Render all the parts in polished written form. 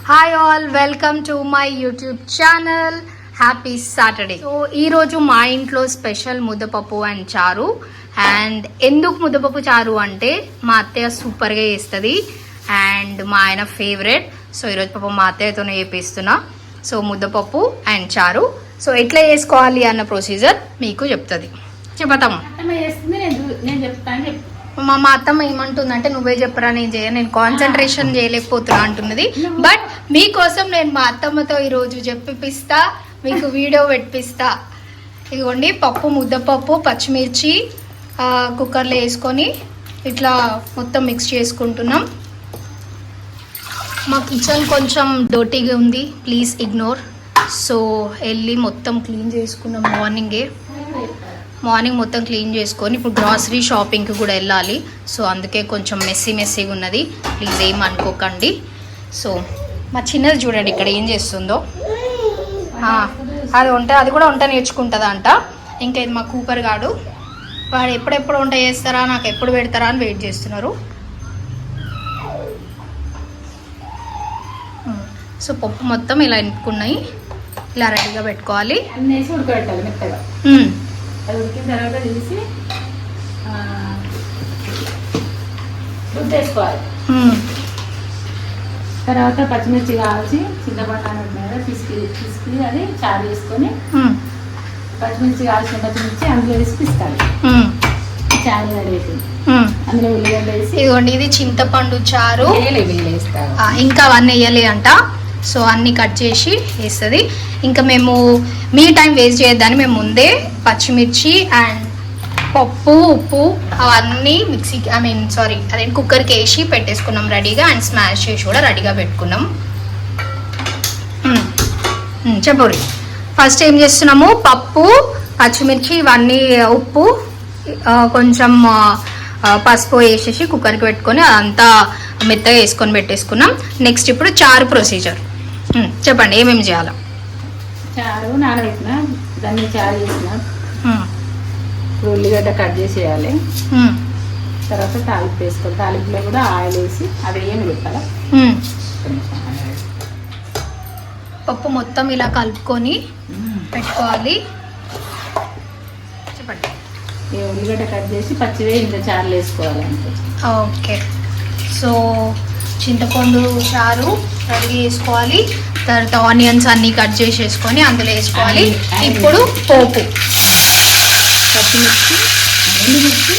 Hi all, welcome to my YouTube channel. Happy Saturday. So ఈరోజు మా ఇంట్లో special ముద్దపప్పు అండ్ చారు. అండ్ ఎందుకు ముద్దపప్పు చారు అంటే మా అత్తయ్య సూపర్గా చేస్తుంది అండ్ మా ఆయన ఫేవరెట్. సో ఈరోజు పాపం మా అత్తయ్యతోనే చేపిస్తున్నా. సో ముద్దపప్పు అండ్ చారు. సో ఎట్లా చేసుకోవాలి అన్న ప్రొసీజర్ మీకు చెప్తుంది. చెప్తాము. మా అత్తమ్మ ఏమంటుందంటే నువ్వే చెప్పరా, నేను కాన్సన్ట్రేషన్ చేయలేకపోతున్నా అంటున్నది. బట్ మీకోసం నేను మా అత్తమ్మతో ఈరోజు చెప్పిస్తా, మీకు వీడియో పెట్టిస్తా. ఇదిగోండి పప్పు, ముద్దపప్పు, పచ్చిమిర్చి కుక్కర్లో వేసుకొని ఇట్లా మొత్తం మిక్స్ చేసుకుంటున్నాం. మా కిచెన్ కొంచెం డర్టీగా ఉంది, ప్లీజ్ ఇగ్నోర్. సో వెళ్ళి మొత్తం క్లీన్ చేసుకున్నాం మార్నింగ్ మొత్తం క్లీన్ చేసుకొని ఇప్పుడు గ్రాసరీ షాపింగ్కి కూడా వెళ్ళాలి. సో అందుకే కొంచెం మెస్సీగా ఉన్నది, ప్లీజ్ ఏం అనుకోకండి. సో మా చిన్నది చూడండి ఇక్కడ ఏం చేస్తుందో. అది కూడా వంట నేర్చుకుంటుందంట. ఇంకా ఇది మా కూపర్ గాడు, వాడు ఎప్పుడెప్పుడు వంట చేస్తారా, నాకు ఎప్పుడు పెడతారా అని వెయిట్ చేస్తున్నారు. సో పప్పు మొత్తం ఇలా ఎనుక్కున్నాయి, ఇలా రెడీగా పెట్టుకోవాలి. అది ఉడికిన తర్వాత తీసి రుద్దేసుకోవాలి. తర్వాత పచ్చిమిర్చి కాల్చి చింతపండు పిసికి అది చారు వేసుకొని పచ్చిమిర్చి కాల్చిన పచ్చిమిర్చి అందులో వేసి పిస్తాలి. చారు రెడీ అయిపోయింది. అందులో ఉల్లిగడ్డ వేసి ఇదిగోండి, ఇది చింతపండు చారు. ఇంకా అవన్నీ వేయాలి అంట. సో అన్నీ కట్ చేసి వేస్తుంది. ఇంకా మేము మీ టైం వేస్ట్ చేయొద్దని మేము ముందే పచ్చిమిర్చి అండ్ పప్పు, ఉప్పు అవన్నీ మిక్సీకి అదే కుక్కర్కి వేసి పెట్టేసుకున్నాం రెడీగా. అండ్ స్మాష్ చేసి కూడా రెడీగా పెట్టుకున్నాం. చెప్పండి, ఫస్ట్ ఏం చేస్తున్నాము, పప్పు, పచ్చిమిర్చి ఇవన్నీ, ఉప్పు, కొంచెం పసుపు వేసేసి కుక్కర్కి పెట్టుకొని అదంతా మెత్తగా వేసుకొని పెట్టేసుకున్నాం. నెక్స్ట్ ఇప్పుడు చారు ప్రొసీజర్ చెప్పండి, ఏమేమి చేయాలి. చారు నానబెట్టిన దాన్ని చారు చేసిన ఇప్పుడు ఉల్లిగడ్డ కట్ చేసేయాలి. తర్వాత తాలింపు వేసుకోవాలి. తాలింపులో కూడా ఆయిల్ వేసి అది ఏమి పెట్టాలి. పప్పు మొత్తం ఇలా కలుపుకొని పెట్టుకోవాలి. చెప్పండి. ఉల్లిగడ్డ కట్ చేసి పచ్చివే ఇంత చారులు వేసుకోవాలి అంతే. ఓకే. సో చింతపండు చారు రెడీ చేసుకోవాలి. తర్వాత ఆనియన్స్ అన్నీ కట్ చేసేసుకొని అందులో వేసుకోవాలి. ఇప్పుడు పోపు, పచ్చిమిర్చి, ఎండుమిర్చి,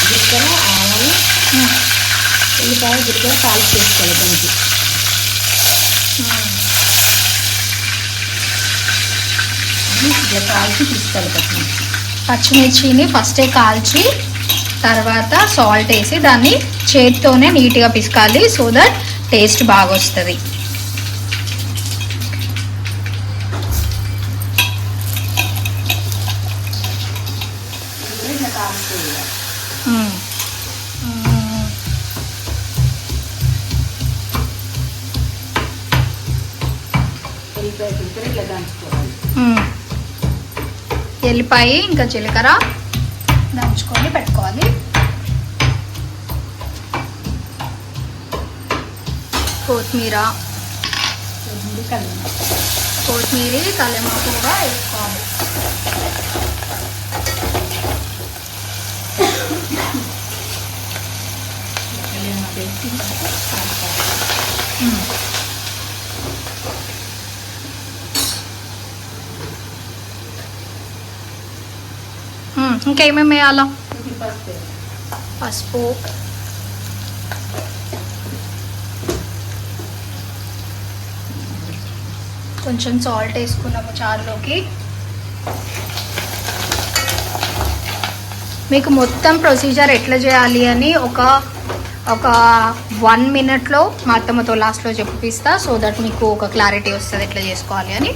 జీలకర్ర, ఆవాలు, ఉల్లిపాయ, జీలకర్ర తాలింపు చేసుకోవాలి. దానికి కాల్చి తీసుకోవాలి. పచ్చిమిర్చిని ఫస్టే కాల్చి తర్వాత సాల్ట్ వేసి దాన్ని చేతితోనే నీట్గా పిసకాలి. సో దట్ టేస్ట్ బాగా వస్తుంది. ఎల్లిపాయ ఇంకా జీలకర్ర దంచుకొని పెట్టుకోవాలి. కొత్తిమీర, కళ్యామాకు కూడా వేసుకోవాలి. ఇంకా ఏమేమి వేయాలా, పసుపు, కొంచెం సాల్ట్ వేసుకున్నాము చారులోకి. మీకు మొత్తం ప్రొసీజర్ ఎట్లా చేయాలి అని ఒక 1 minute మా అత్తమ్మతో లాస్ట్లో చెప్పిస్తా. సో దట్ మీకు ఒక క్లారిటీ వస్తుంది ఎట్లా చేసుకోవాలి అని.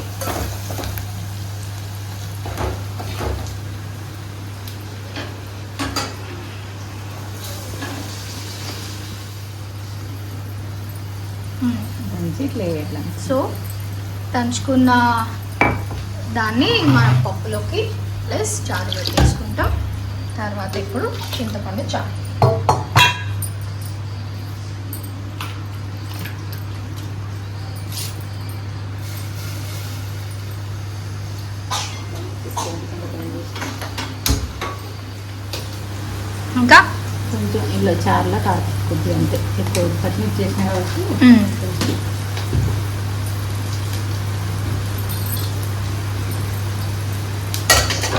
సో దంచుకున్న దాన్ని మనం పప్పులోకి ప్లస్ చారు పెట్టేసుకుంటాం. తర్వాత ఇప్పుడు చింతపండు చారు. కొంచెం ఇలా చారులా కాదు కొద్దిగా అంతే, ఎక్కువ పచ్చిమిర్చి చేసిన కాబట్టి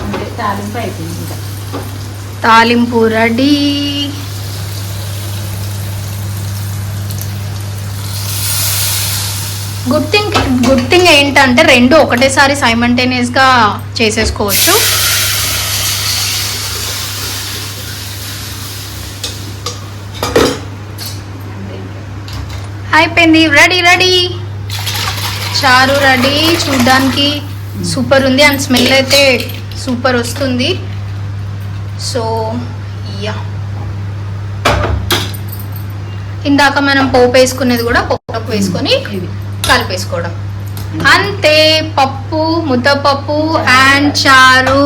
అంటే తాలింపు అయిపోయింది. ఇంకా తాలింపు రెడీ. గుడ్ థింగ్ ఏంటంటే రెండు ఒకటేసారి సైమల్టేనియస్ గా చేసేసుకోవచ్చు. అయిపోయింది, రెడీ రెడీ. చారు రెడీ. చూడ్డానికి సూపర్ ఉంది అండ్ స్మెల్ అయితే సూపర్ వస్తుంది. సో యా, ఇందాక మనం పోపు వేసుకునేది కూడా పోపు వేసుకొని కలిపేసుకోవడం అంతే. పప్పు, ముద్దపప్పు అండ్ చారు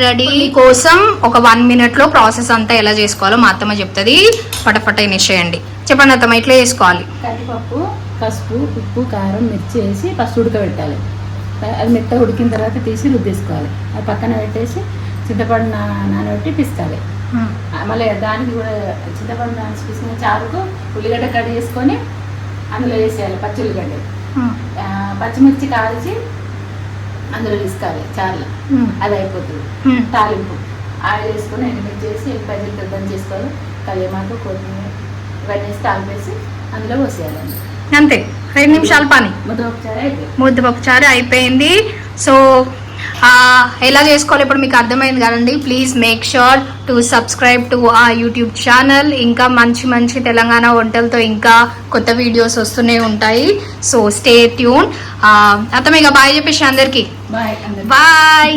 రెడీ. కోసం ఒక 1 minute లో ప్రాసెస్ అంతా ఎలా చేసుకోవాలో మా అత్తమ్మ చెప్తుంది. పటపట చేయండి. చెప్పండి అత్తమ్మ, ఇట్లా చేసుకోవాలి. కందిపప్పు, పసుపు, ఉప్పు, కారం, మిర్చి వేసి ఫస్ట్ ఉడకబెట్టాలి. అది మెత్తగా ఉడికిన తర్వాత తీసి రుద్దేసుకోవాలి. అది పక్కన పెట్టేసి చింతపండు నానబెట్టి పిసుకాలి. మళ్ళీ దానికి కూడా చింతపండు నానేసి పిసికిన చారుకు ఉల్లిగడ్డ కట్ చేసుకొని అందులో వేసేయాలి. పచ్చి ఉల్లిగడ్డ, పచ్చిమిర్చి కాల్చి అందులో తీసుకోవాలి చారులో. అది అయిపోతుంది. తాలింపు ఆయిల్ వేసుకొని ఎండుమిర్చి వేసి ఎల్లిపాయలు పెద్దం చేసుకోవాలి. కరివేపాకు, కొత్తిమీర ఇవన్నీ వేసి తాలిపేసి అందులో పోసేయాలండి. అంతే, 2 నిమిషాల పని. ముద్దపప్పు చారు అయిపోయింది. సో ఎలా చేసుకోవాలి ఇప్పుడు మీకు అర్థమైంది కదండి. Please make sure to subscribe to ఆ యూట్యూబ్ ఛానల్. ఇంకా మంచి తెలంగాణ వంటలతో ఇంకా కొత్త వీడియోస్ వస్తూనే ఉంటాయి. So stay tune. అత్తమ్మ ఇక బాయ్ చెప్పేసి అందరికి. బాయ్. బాయ్.